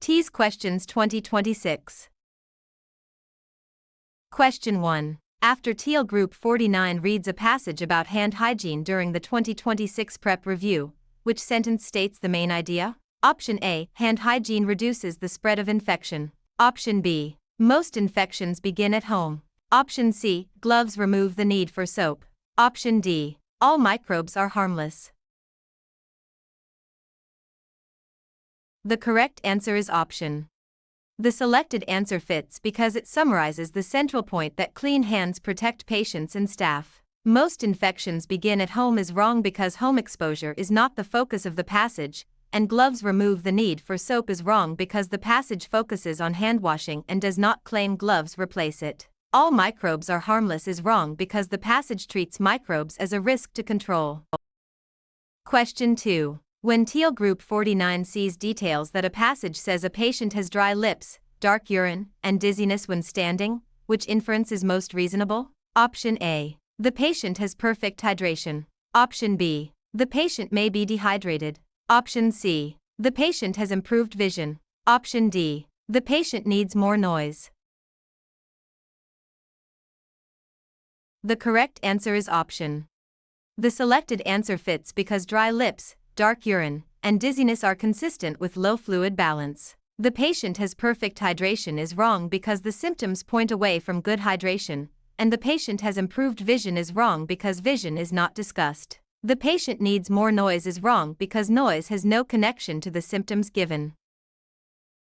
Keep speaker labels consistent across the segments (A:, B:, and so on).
A: TEAS Questions 2026. Question 1. After TEAL Group 49 reads a passage about hand hygiene during the 2026 prep review, which sentence states the main idea? Option A. Hand hygiene reduces the spread of infection. Option B. Most infections begin at home. Option C. Gloves remove the need for soap. Option D. All microbes are harmless. The correct answer is option. The selected answer fits because it summarizes the central point that clean hands protect patients and staff. Most infections begin at home is wrong because home exposure is not the focus of the passage, and gloves remove the need for soap is wrong because the passage focuses on hand washing and does not claim gloves replace it. All microbes are harmless is wrong because the passage treats microbes as a risk to control. Question 2. When TEAL Group 49 sees details that a passage says a patient has dry lips, dark urine, and dizziness when standing, which inference is most reasonable? Option A. The patient has perfect hydration. Option B. The patient may be dehydrated. Option C. The patient has improved vision. Option D. The patient needs more noise. The correct answer is option. The selected answer fits because dry lips, dark urine, and dizziness are consistent with low fluid balance. The patient has perfect hydration is wrong because the symptoms point away from good hydration, and the patient has improved vision is wrong because vision is not discussed. The patient needs more noise is wrong because noise has no connection to the symptoms given.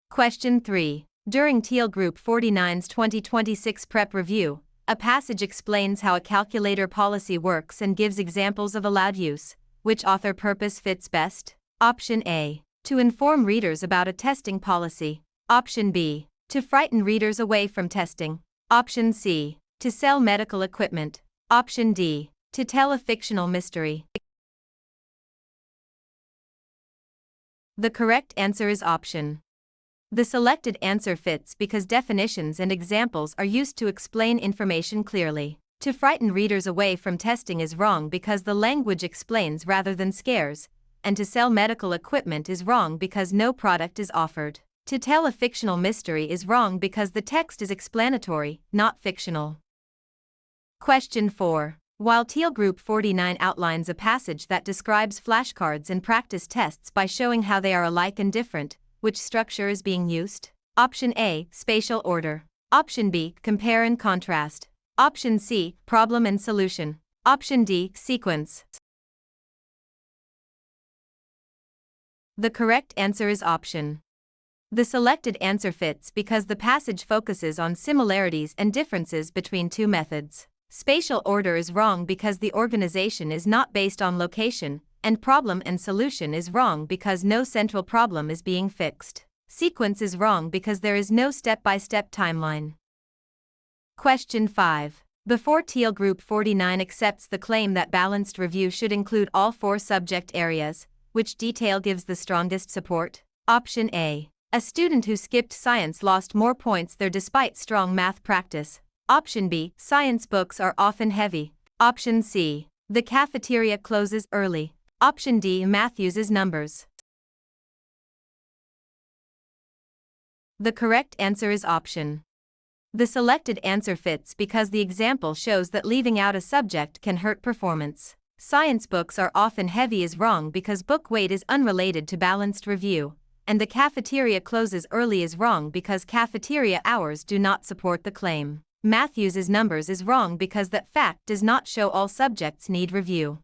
A: Question 3. During TEAL Group 49's 2026 prep review, a passage explains how a calculator policy works and gives examples of allowed use. Which author purpose fits best? Option A. To inform readers about a testing policy. Option B. To frighten readers away from testing. Option C. To sell medical equipment. Option D. To tell a fictional mystery. The correct answer is option. The selected answer fits because definitions and examples are used to explain information clearly. To frighten readers away from testing is wrong because the language explains rather than scares, and to sell medical equipment is wrong because no product is offered. To tell a fictional mystery is wrong because the text is explanatory, not fictional. Question 4. While TEAL Group 49 outlines a passage that describes flashcards and practice tests by showing how they are alike and different, which structure is being used? Option A. Spatial order. Option B. Compare and contrast. Option C. Problem and solution. Option D. Sequence. The correct answer is option. The selected answer fits because the passage focuses on similarities and differences between two methods. Spatial order is wrong because the organization is not based on location, and problem and solution is wrong because no central problem is being fixed. Sequence is wrong because there is no step-by-step timeline. Question 5. Before TEAL Group 49 accepts the claim that balanced review should include all 4 subject areas, which detail gives the strongest support? Option A. A student who skipped science lost more points there despite strong math practice. Option B. Science books are often heavy. Option C. The cafeteria closes early. Option D. Math uses numbers. The correct answer is option. The selected answer fits because the example shows that leaving out a subject can hurt performance. Science books are often heavy is wrong because book weight is unrelated to balanced review, and the cafeteria closes early is wrong because cafeteria hours do not support the claim. Math uses numbers is wrong because that fact does not show all subjects need review.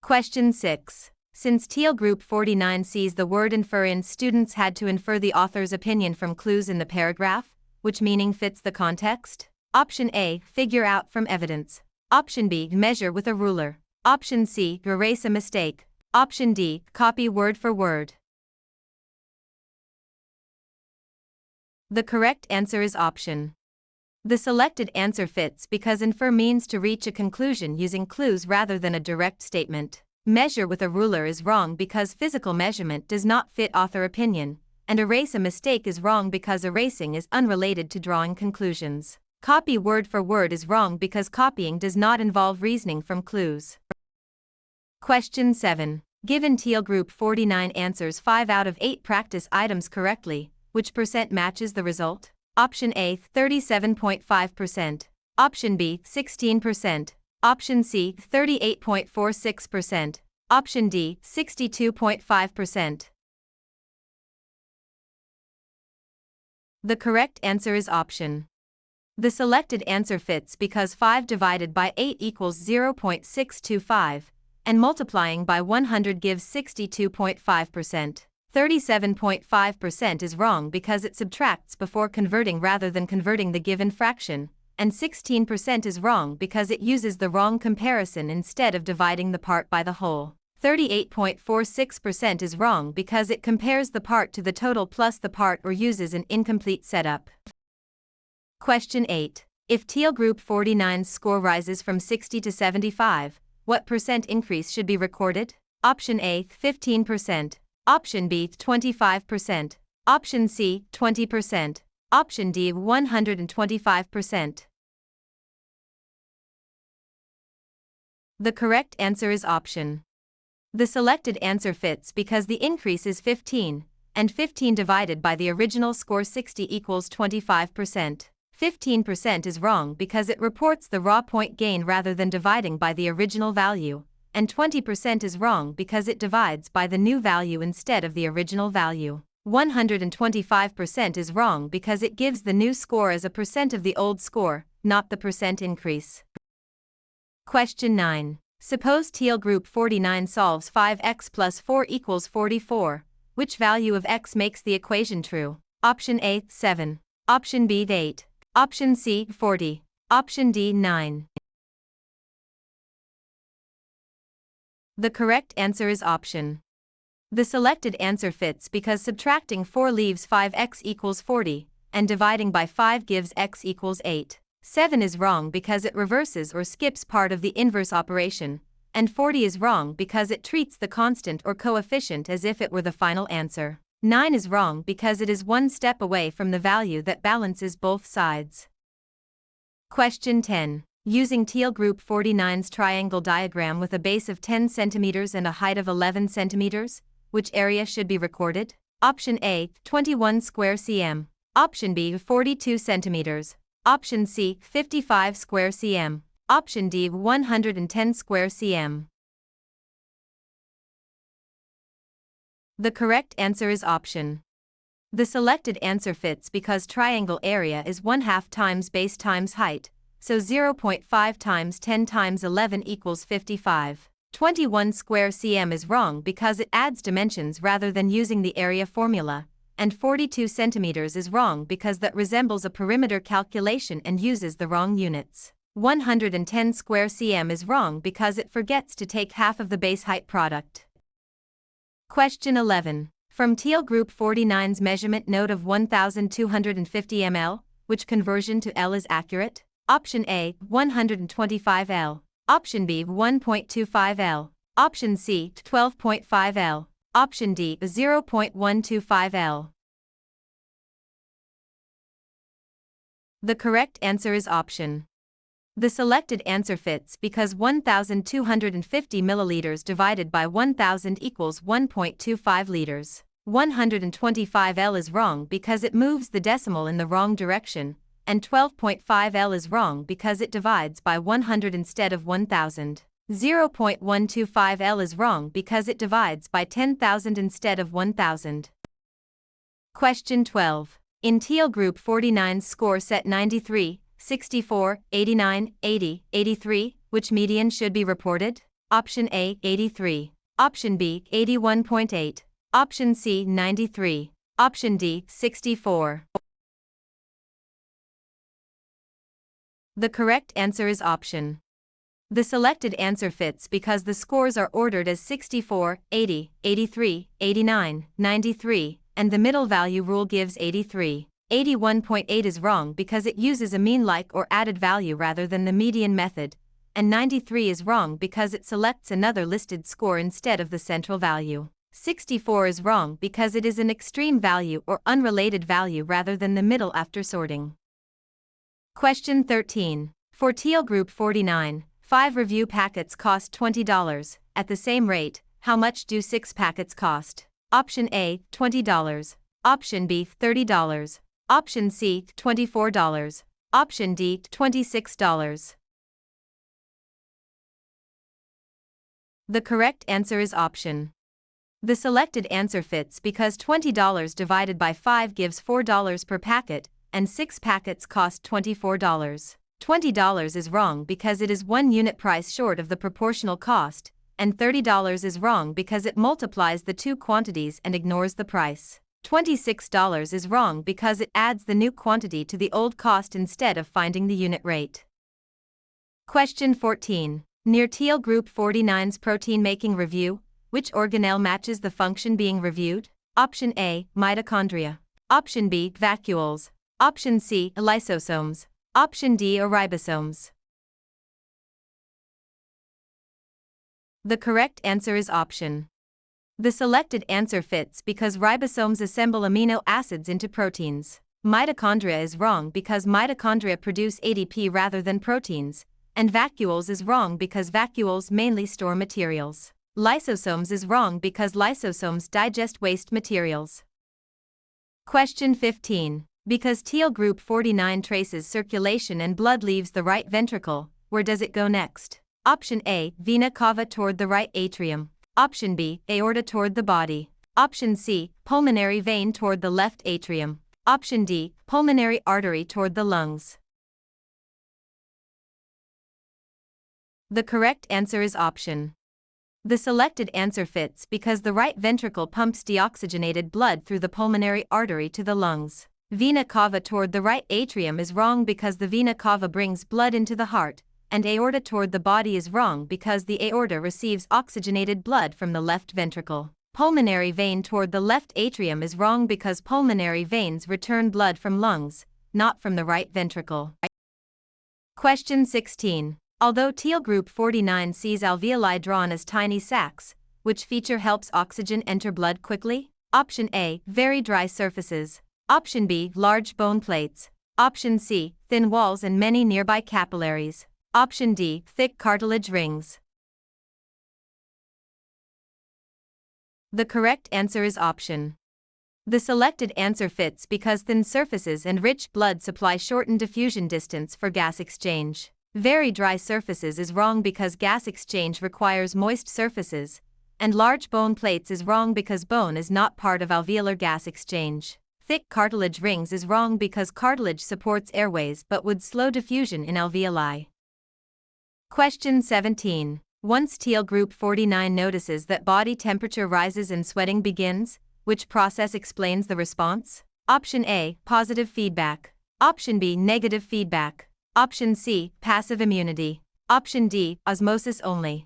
A: Question 6. Since TEAL Group 49 sees the word infer in, students had to infer the author's opinion from clues in the paragraph. Which meaning fits the context? Option A. Figure out from evidence. Option B. Measure with a ruler. Option C. Erase a mistake. Option D. Copy word for word. The correct answer is option. The selected answer fits because infer means to reach a conclusion using clues rather than a direct statement. Measure with a ruler is wrong because physical measurement does not fit author opinion, and erase a mistake is wrong because erasing is unrelated to drawing conclusions. Copy word for word is wrong because copying does not involve reasoning from clues. Question 7. Given Teal Group 49 answers 5 out of 8 practice items correctly, which percent matches the result? Option A, 37.5%. Option B, 16%. Option C, 38.46%. Option D, 62.5%. The correct answer is option. The selected answer fits because 5 divided by 8 equals 0.625, and multiplying by 100 gives 62.5%. 37.5% is wrong because it subtracts before converting rather than converting the given fraction, and 16% is wrong because it uses the wrong comparison instead of dividing the part by the whole. 38.46% is wrong because it compares the part to the total plus the part or uses an incomplete setup. Question 8. If Teal Group 49's score rises from 60 to 75, what percent increase should be recorded? Option A, 15%. Option B, 25%. Option C, 20%. Option D, 125%. The correct answer is option. The selected answer fits because the increase is 15, and 15 divided by the original score 60 equals 25%. 15% is wrong because it reports the raw point gain rather than dividing by the original value, and 20% is wrong because it divides by the new value instead of the original value. 125% is wrong because it gives the new score as a percent of the old score, not the percent increase. Question 9. Suppose Teal Group 49 solves 5x plus 4 equals 44. Which value of x makes the equation true? Option A, 7. Option B, 8. Option C, 40. Option D, 9. The correct answer is option. The selected answer fits because subtracting 4 leaves 5x equals 40, and dividing by 5 gives x equals 8. 7 is wrong because it reverses or skips part of the inverse operation, and 40 is wrong because it treats the constant or coefficient as if it were the final answer. 9 is wrong because it is one step away from the value that balances both sides. Question 10. Using Teal Group 49's triangle diagram with a base of 10 cm and a height of 11 cm, which area should be recorded? Option A, 21 square cm. Option B, 42 cm. Option C, 55 square cm. Option D, 110 square cm. The correct answer is option. The selected answer fits because triangle area is 1/2 times base times height, so 0.5 times 10 times 11 equals 55. 21 square cm is wrong because it adds dimensions rather than using the area formula, and 42 centimeters is wrong because that resembles a perimeter calculation and uses the wrong units. 110 square cm is wrong because it forgets to take half of the base height product. Question 11. From Teal Group 49's measurement note of 1250 ml, which conversion to L is accurate? Option A, 125 L. Option B, 1.25 L. Option C, 12.5 L. Option D, 0.125 L. The correct answer is option. The selected answer fits because 1,250 milliliters divided by 1,000 equals 1.25 liters. 125 L is wrong because it moves the decimal in the wrong direction, and 12.5 L is wrong because it divides by 100 instead of 1,000. 0.125 L is wrong because it divides by 10,000 instead of 1,000. Question 12. In Teal Group 49's score set 93, 64, 89, 80, 83, which median should be reported? Option A, 83. Option B, 81.8. Option C, 93. Option D, 64. The correct answer is option. The selected answer fits because the scores are ordered as 64, 80, 83, 89, 93, and the middle value rule gives 83. 81.8 is wrong because it uses a mean-like or added value rather than the median method, and 93 is wrong because it selects another listed score instead of the central value. 64 is wrong because it is an extreme value or unrelated value rather than the middle after sorting. Question 13. For Teal Group 49, 5 review packets cost $20. At the same rate, How much do 6 packets cost? Option A, $20. Option B, $30. Option C, $24. Option D, $26. The correct answer is option. The selected answer fits because $20 divided by 5 gives $4 per packet, and 6 packets cost $24. $20 is wrong because it is 1 unit price short of the proportional cost, and $30 is wrong because it multiplies the two quantities and ignores the price. $26 is wrong because it adds the new quantity to the old cost instead of finding the unit rate. Question 14. Near Teal Group 49's protein-making review, which organelle matches the function being reviewed? Option A, mitochondria. Option B, vacuoles. Option C, lysosomes. Option D, ribosomes. The correct answer is option. The selected answer fits because ribosomes assemble amino acids into proteins. Mitochondria is wrong because mitochondria produce ADP rather than proteins, and vacuoles is wrong because vacuoles mainly store materials. Lysosomes is wrong because lysosomes digest waste materials. Question 15. Because Teal Group 49 traces circulation and blood leaves the right ventricle, where does it go next? Option A, vena cava toward the right atrium. Option B, aorta toward the body. Option C, pulmonary vein toward the left atrium. Option D, pulmonary artery toward the lungs. The correct answer is option. The selected answer fits because the right ventricle pumps deoxygenated blood through the pulmonary artery to the lungs. Vena cava toward the right atrium is wrong because the vena cava brings blood into the heart, and aorta toward the body is wrong because the aorta receives oxygenated blood from the left ventricle. Pulmonary vein toward the left atrium is wrong because pulmonary veins return blood from lungs, not from the right ventricle. Question 16. Although Teal Group 49 sees alveoli drawn as tiny sacs, which feature helps oxygen enter blood quickly? Option A, very dry surfaces. Option B, large bone plates. Option C, thin walls and many nearby capillaries. Option D, thick cartilage rings. The correct answer is option. The selected answer fits because thin surfaces and rich blood supply shortened diffusion distance for gas exchange. Very dry surfaces is wrong because gas exchange requires moist surfaces, and large bone plates is wrong because bone is not part of alveolar gas exchange. Thick cartilage rings is wrong because cartilage supports airways but would slow diffusion in alveoli. Question 17. Once Teal Group 49 notices that body temperature rises and sweating begins, which process explains the response? Option A, positive feedback. Option B, negative feedback. Option C, passive immunity. Option D, osmosis only.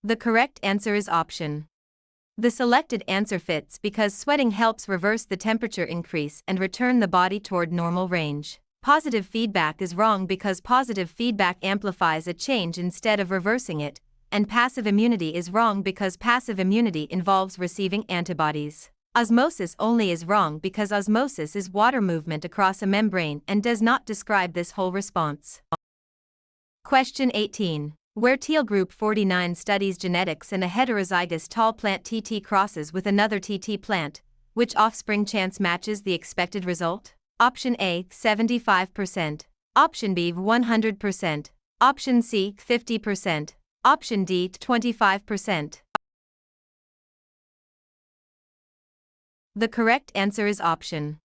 A: The correct answer is option. The selected answer fits because sweating helps reverse the temperature increase and return the body toward normal range. Positive feedback is wrong because positive feedback amplifies a change instead of reversing it, and passive immunity is wrong because passive immunity involves receiving antibodies. Osmosis only is wrong because osmosis is water movement across a membrane and does not describe this whole response. Question 18. Where Teal Group 49 studies genetics and a heterozygous tall plant TT crosses with another TT plant, which offspring chance matches the expected result? Option A, 75%. Option B, 100%. Option C, 50%. Option D, 25%. The correct answer is option.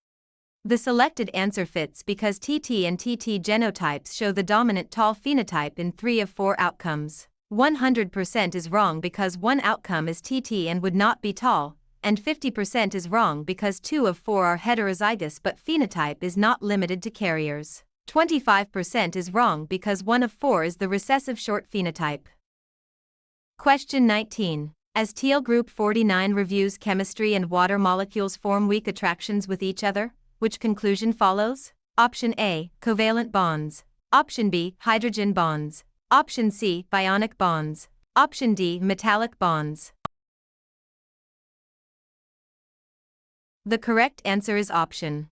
A: The selected answer fits because TT and TT genotypes show the dominant tall phenotype in 3 of 4 outcomes. 100% is wrong because one outcome is TT and would not be tall, and 50% is wrong because 2 of 4 are heterozygous but phenotype is not limited to carriers. 25% is wrong because 1 of 4 is the recessive short phenotype. Question 19. As Teal Group 49 reviews chemistry and water molecules form weak attractions with each other, which conclusion follows? Option A, covalent bonds. Option B, hydrogen bonds. Option C, ionic bonds. Option D, metallic bonds. The correct answer is option.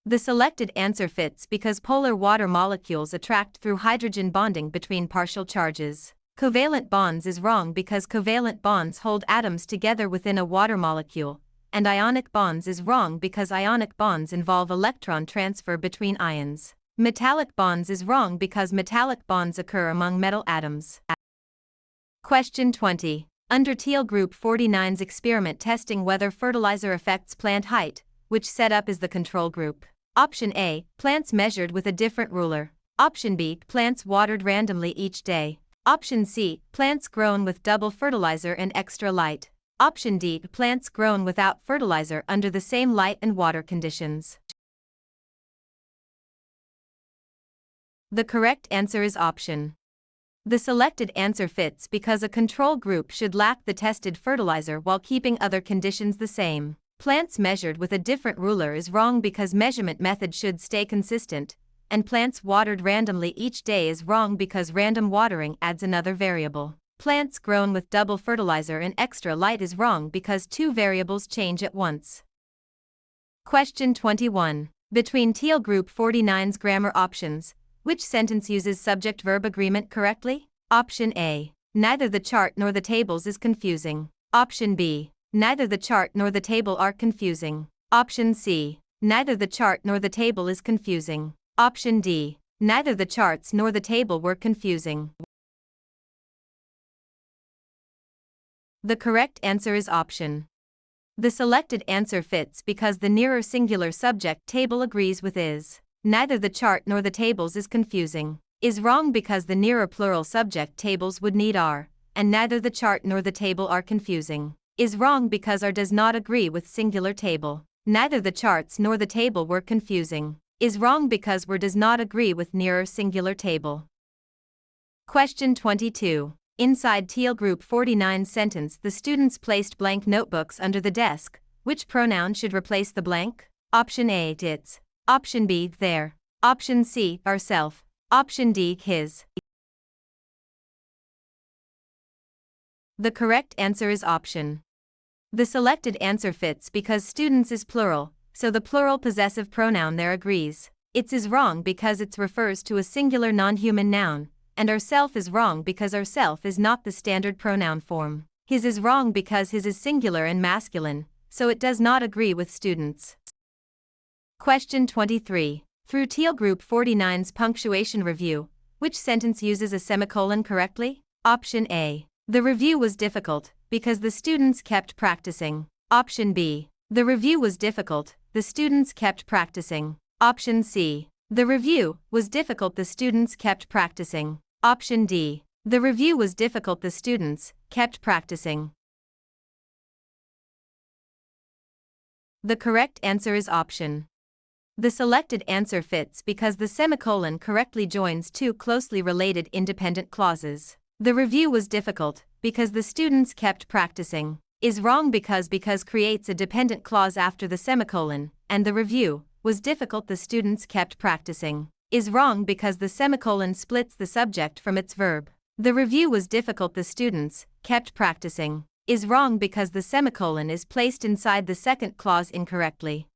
A: The selected answer fits because polar water molecules attract through hydrogen bonding between partial charges. Covalent bonds is wrong because covalent bonds hold atoms together within a water molecule, and ionic bonds is wrong because ionic bonds involve electron transfer between ions. Metallic bonds is wrong because metallic bonds occur among metal atoms. Question 20. Under Teal Group 49's experiment testing whether fertilizer affects plant height, which setup is the control group? Option A, plants measured with a different ruler. Option B, plants watered randomly each day. Option C, plants grown with double fertilizer and extra light. Option D, plants grown without fertilizer under the same light and water conditions. The correct answer is option. The selected answer fits because a control group should lack the tested fertilizer while keeping other conditions the same. Plants measured with a different ruler is wrong because measurement method should stay consistent, and plants watered randomly each day is wrong because random watering adds another variable. Plants grown with double fertilizer and extra light is wrong because two variables change at once. Question 21. Between Teal Group 49's grammar options, which sentence uses subject-verb agreement correctly? Option A. Neither the chart nor the tables is confusing. Option B. Neither the chart nor the table are confusing. Option C. Neither the chart nor the table is confusing. Option D. Neither the charts nor the table were confusing. The correct answer is option. The selected answer fits because the nearer singular subject table agrees with is. Neither the chart nor the tables is confusing. Is wrong because the nearer plural subject tables would need are, and neither the chart nor the table are confusing. Is wrong because are does not agree with singular table. Neither the charts nor the table were confusing. Is wrong because were does not agree with nearer singular table. Question 22. Inside Teal Group 49's sentence, the students placed blank notebooks under the desk. Which pronoun should replace the blank? Option A, its. Option B, their. Option C, ourself. Option D, his. The correct answer is option. The selected answer fits because students is plural, so the plural possessive pronoun there agrees. Its is wrong because it refers to a singular non-human noun, and ourself is wrong because ourself is not the standard pronoun form. His is wrong because his is singular and masculine, so it does not agree with students. Question 23. Through Teal Group 49's punctuation review, which sentence uses a semicolon correctly? Option A. The review was difficult because the students kept practicing. Option B. The review was difficult, the students kept practicing. Option C. The review was difficult, the students kept practicing. Option D. The review was difficult, the students kept practicing. The correct answer is option. The selected answer fits because the semicolon correctly joins two closely related independent clauses. The review was difficult because the students kept practicing. Is wrong because creates a dependent clause after the semicolon, and the review was difficult, the students kept practicing. Is wrong because the semicolon splits the subject from its verb. The review was difficult, the students kept practicing. Is wrong because the semicolon is placed inside the second clause incorrectly.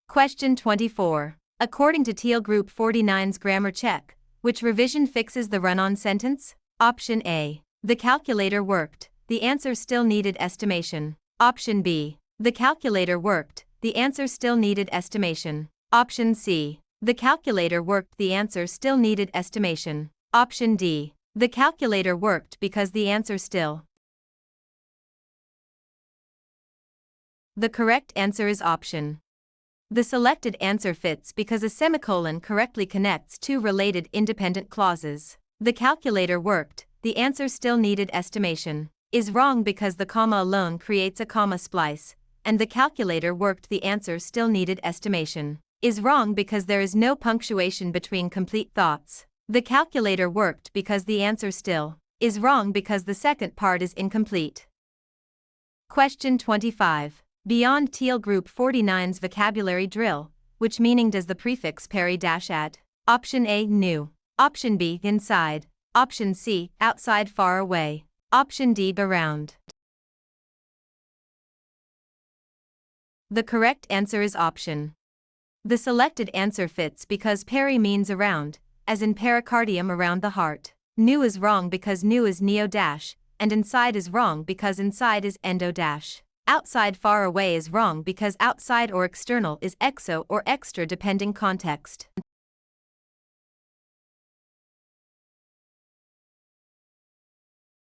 A: Question 24. According to Teal Group 49's grammar check, which revision fixes the run-on sentence? Option A. The calculator worked, the answer still needed estimation. Option B. The calculator worked, the answer still needed estimation. Option C. The calculator worked, the answer still needed estimation. Option D. The calculator worked because the answer still. The correct answer is option. The selected answer fits because a semicolon correctly connects two related independent clauses. The calculator worked, the answer still needed estimation. Is wrong because the comma alone creates a comma splice, and the calculator worked, the answer still needed estimation. Is wrong because there is no punctuation between complete thoughts. The calculator worked because the answer still is wrong because the second part is incomplete. Question 25. Beyond Teal Group 49's vocabulary drill, which meaning does the prefix peri dash add? Option A, new. Option B, inside. Option C, outside, far away. Option D, around. The correct answer is option. The selected answer fits because peri means around, as in pericardium, around the heart. New is wrong because new is neo dash, and inside is wrong because inside is endo dash. Outside far away is wrong because outside or external is exo or extra depending context.